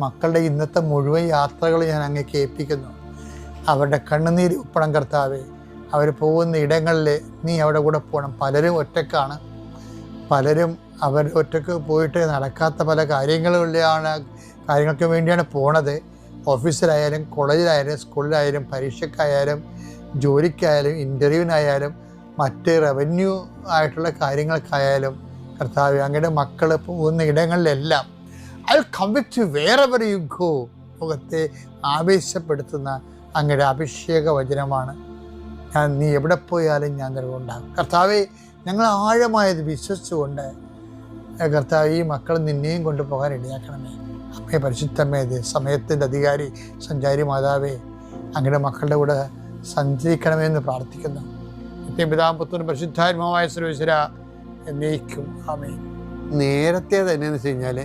മക്കളുടെ ഇന്നത്തെ മുഴുവൻ യാത്രകൾ ഞാൻ അങ്ങേക്ക് ഏൽപ്പിക്കുന്നു. അവരുടെ കണ്ണുനീര് ഉപ്പണം കർത്താവേ. അവർ പോകുന്ന ഇടങ്ങളിൽ നീ അവിടെ കൂടെ പോകണം. പലരും ഒറ്റക്കാണ്, പലരും അവർ ഒറ്റക്ക് പോയിട്ട് നടക്കാത്ത പല കാര്യങ്ങൾക്ക് വേണ്ടിയാണ് പോണത്. ഓഫീസിലായാലും കോളേജിലായാലും സ്കൂളിലായാലും പരീക്ഷയ്ക്കായാലും ജോലിക്കായാലും ഇൻ്റർവ്യൂവിനായാലും മറ്റ് റവന്യൂ ആയിട്ടുള്ള കാര്യങ്ങൾക്കായാലും കർത്താവേ, അങ്ങയുടെ മക്കൾ പോകുന്ന ഇടങ്ങളിലെല്ലാം I come with you wherever you go. ലോകത്തെ ആവേശപ്പെടുത്തുന്ന അങ്ങയുടെ അഭിഷേക വചനമാണ്. നീ എവിടെ പോയാലും ഞാൻ നിലകൊണ്ടാകും. കർത്താവെ, ഞങ്ങൾ ആഴമായത് വിശ്വസിച്ചുകൊണ്ട് കർത്താവ് ഈ മക്കൾ നിന്നെയും കൊണ്ടുപോകാൻ ഇടയാക്കണമേ. അമ്മേ, പരിശുദ്ധമേ, സമയത്തിൻ്റെ അധികാരി സഞ്ചാരി മാതാവേ, അങ്ങയുടെ മക്കളുടെ കൂടെ സഞ്ചരിക്കണമെന്ന് പ്രാർത്ഥിക്കുന്നു. നിത്യപിതാവും പുത്രനും പരിശുദ്ധാത്മാവായ സർവേശ്വര എന്നേക്കും ആമേൻ. നേരത്തെ തന്നെ എന്ന് വെച്ച് കഴിഞ്ഞാൽ